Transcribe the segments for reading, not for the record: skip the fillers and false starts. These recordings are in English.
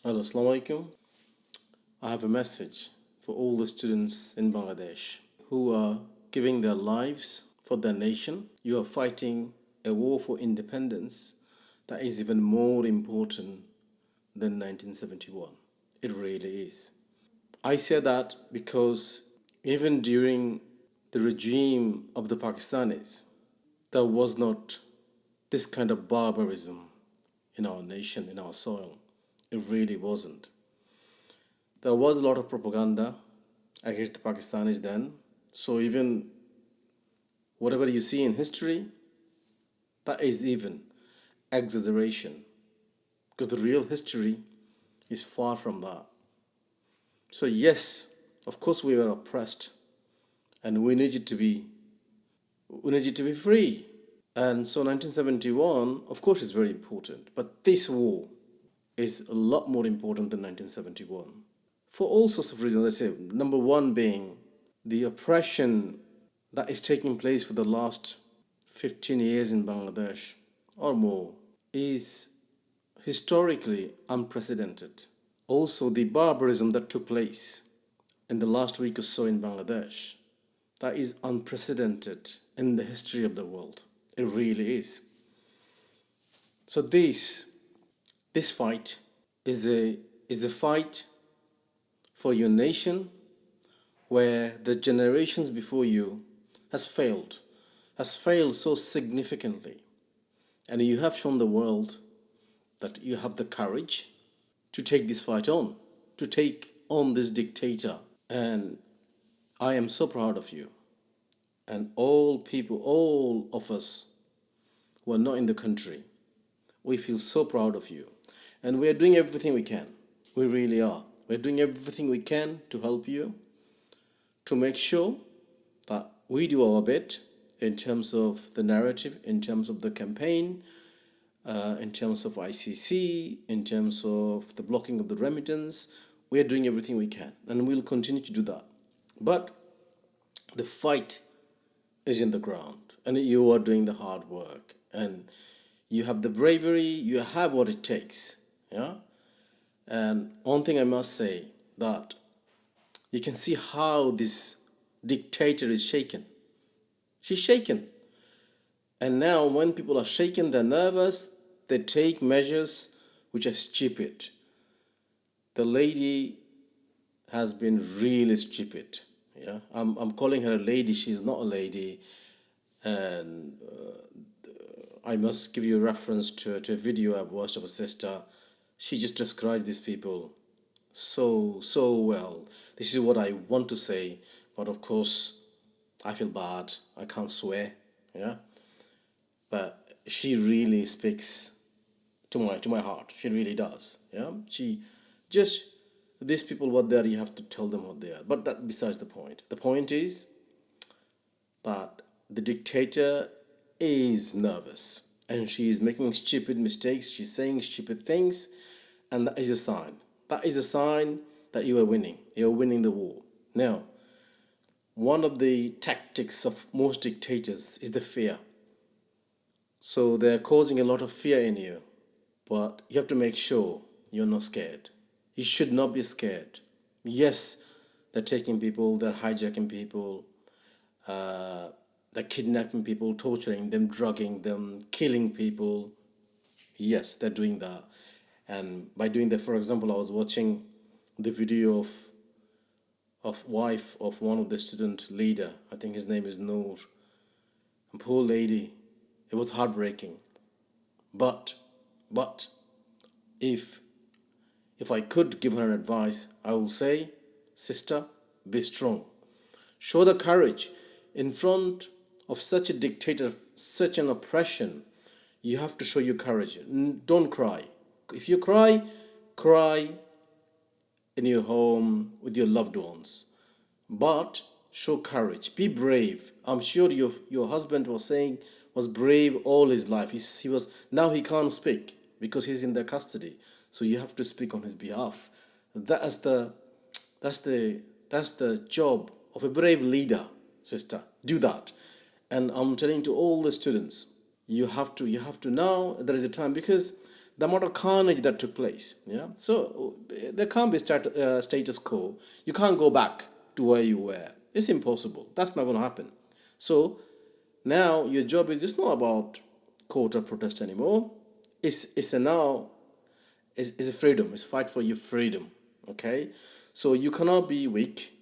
Hello, Assalamu alaikum. I have a message for all the students in Bangladesh who are giving their lives for their nation. You are fighting a war for independence that is even more important than 1971. It really is. I say that because even during the regime of the Pakistanis, there was not this kind of barbarism in our nation, in our soil. It really wasn't. There was a lot of propaganda against the Pakistanis then. So even whatever you see in history, that is even exaggeration. Because the real history is far from that. So yes, of course we were oppressed and we needed to be free. And so 1971, of course, is very important. But this war is a lot more important than 1971. For all sorts of reasons, I say, number one being the oppression that is taking place for the last 15 years in Bangladesh or more is historically unprecedented. Also, the barbarism that took place in the last week or so in Bangladesh, that is unprecedented in the history of the world. It really is. So this fight is a fight for your nation where the generations before you has failed so significantly, and you have shown the world that you have the courage to take this fight on, to take on this dictator. And I am so proud of you. And all people, all of us who are not in the country, we feel so proud of you. And we are doing everything we can. We really are. We're doing everything we can to help you, to make sure that we do our bit in terms of the narrative, in terms of the campaign, in terms of ICC, in terms of the blocking of the remittance. We are doing everything we can, and we'll continue to do that. But the fight is in the ground, and you are doing the hard work, and you have the bravery, you have what it takes. Yeah. And one thing I must say, that you can see how this dictator is shaken. She's shaken. And now when people are shaken, they're nervous, they take measures which are stupid. The lady has been really stupid. Yeah, I'm calling her a lady. She's not a lady. And I must give you a reference to a video I've watched of a sister. She just described these people so well. This is what I want to say, but of course I feel bad. I can't swear. Yeah, but she really speaks to my heart. She really does. Yeah, she just, these people what they are, you have to tell them what they are. But that besides the point. The point is that the dictator is nervous and she is making stupid mistakes. She's saying stupid things, and that is a sign. That is a sign that you are winning. You are winning the war. Now, one of the tactics of most dictators is the fear. So they're causing a lot of fear in you, but you have to make sure you're not scared. You should not be scared. Yes, they're taking people, they're hijacking people, they're kidnapping people, torturing them, drugging them, killing people. Yes, they're doing that. And by doing that, for example, I was watching the video of wife of one of the student leader. I think his name is Noor. And poor lady, it was heartbreaking. But if I could give her an advice, I will say, sister, be strong. Show the courage in front of such a dictator, such an oppression. You have to show your courage. Don't cry. If you cry, cry in your home with your loved ones. But show courage. Be brave. I'm sure your husband was brave all his life. He was, now he can't speak because he's in their custody. So you have to speak on his behalf. That's the job of a brave leader, sister. Do that. And I'm telling to all the students, you have to now, there is a time, because the amount of carnage that took place. Yeah, so there can't be status quo. You can't go back to where you were. It's impossible. That's not going to happen. So now your job is just not about quota protest anymore. It's a freedom. It's fight for your freedom. Okay, so you cannot be weak.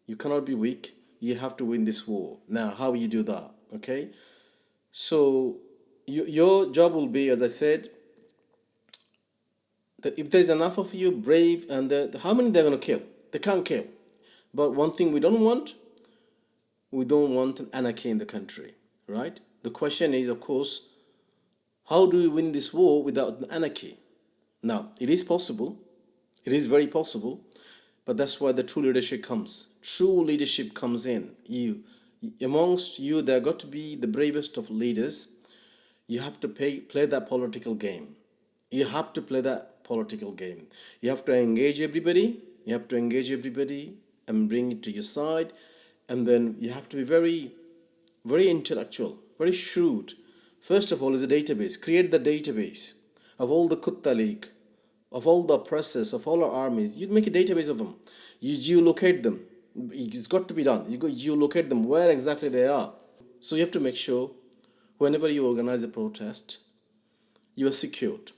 You cannot be weak. You have to win this war. Now, how will you do that? Okay, so your job will be, as I said, that if there's enough of you brave, and how many they're going to kill? They can't kill. But one thing we don't want an anarchy in the country, right? The question is, of course, how do we win this war without an anarchy? Now, it is possible. It is very possible. But that's why the true leadership comes. True leadership comes in. Amongst you, there got to be the bravest of leaders. You have to play that political game. You have to play that political game. You have to engage everybody. You have to engage everybody and bring it to your side. And then you have to be very, very intellectual, very shrewd. First of all is a database. Create the database of all the Kutta League, of all the oppressors, of all our armies. You make a database of them. You geolocate them. It's got to be done. You go geolocate them where exactly they are. So you have to make sure whenever you organize a protest, you are secured.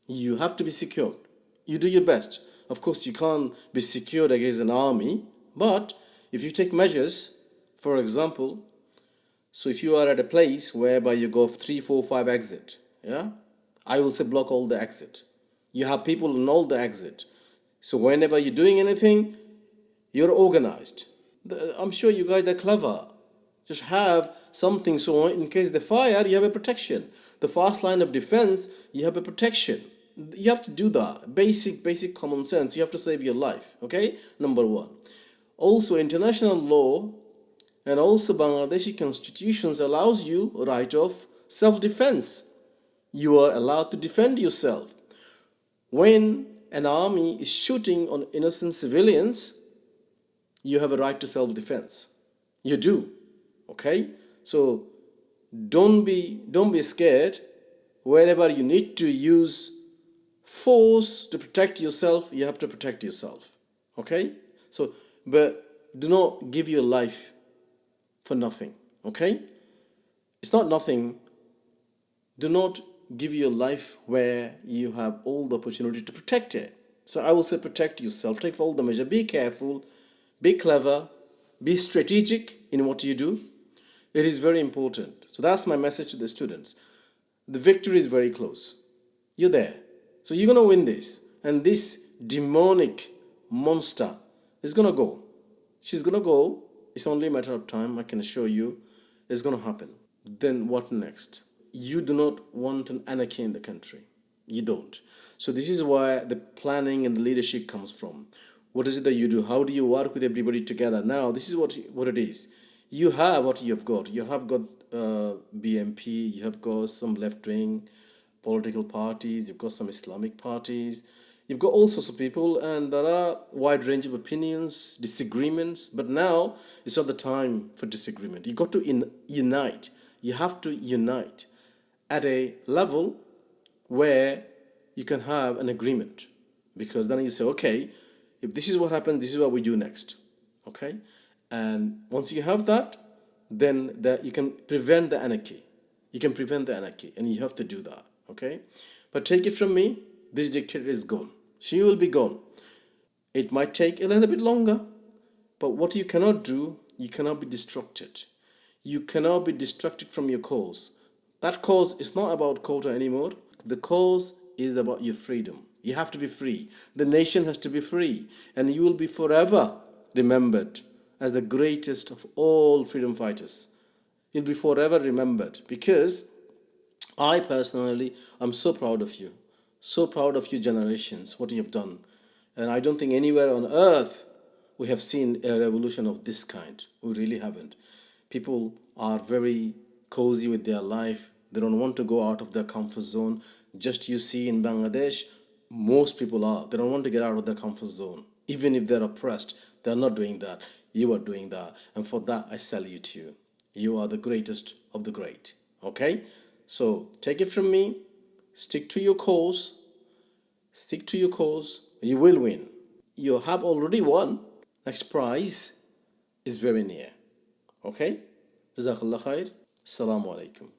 You have to be secured. You do your best. Of course, you can't be secured against an army, but if you take measures, for example, so if you are at a place whereby you go 3, 4, 5 exit, yeah, I will say block all the exit. You have people in all the exit. So whenever you're doing anything, you're organized. I'm sure you guys are clever. Just have something so in case they fire, you have a protection. The first line of defense, you have a protection. You have to do that. Basic common sense. You have to save your life. Okay? Number one. Also, international law and also Bangladeshi constitutions allows you right of self-defense. You are allowed to defend yourself. When an army is shooting on innocent civilians, you have a right to self-defense. You do. Okay? So don't be scared. Wherever you need to use force to protect yourself, you have to protect yourself. Okay? So, but do not give your life for nothing. Okay? It's not nothing. Do not give your life where you have all the opportunity to protect it. So I will say protect yourself. Take all the measure. Be careful. Be clever. Be strategic in what you do. It is very important. So that's my message to the students. The victory is very close. You're there. So you're going to win this. And this demonic monster is going to go. She's going to go. It's only a matter of time. I can assure you it's going to happen. Then what next? You do not want an anarchy in the country. You don't. So this is why the planning and the leadership comes from. What is it that you do? How do you work with everybody together? Now, this is what it is. You have what you have got. You have got BMP. You have got some left-wing political parties. You've got some Islamic parties. You've got all sorts of people, and there are wide range of opinions, disagreements. But now, it's not the time for disagreement. You've got to unite. You have to unite at a level where you can have an agreement. Because then you say, okay, if this is what happens, this is what we do next. Okay? And once you have that, then you can prevent the anarchy. You can prevent the anarchy, and you have to do that. Okay? But take it from me, this dictator is gone. She will be gone. It might take a little bit longer, but what you cannot do, you cannot be distracted. You cannot be distracted from your cause. That cause is not about quota anymore. The cause is about your freedom. You have to be free. The nation has to be free. And you will be forever remembered as the greatest of all freedom fighters. You'll be forever remembered because I personally am so proud of you. So proud of you generations, what you have done. And I don't think anywhere on earth we have seen a revolution of this kind. We really haven't. People are very cozy with their life. They don't want to go out of their comfort zone. Just you see in Bangladesh, most people are. They don't want to get out of their comfort zone. Even if they're oppressed, they're not doing that. You are doing that. And for that, I salute you. You are the greatest of the great. Okay? So take it from me. Stick to your course. Stick to your course. You will win. You have already won. Next prize is very near. Okay? Jazakallah khair. Assalamu alaikum.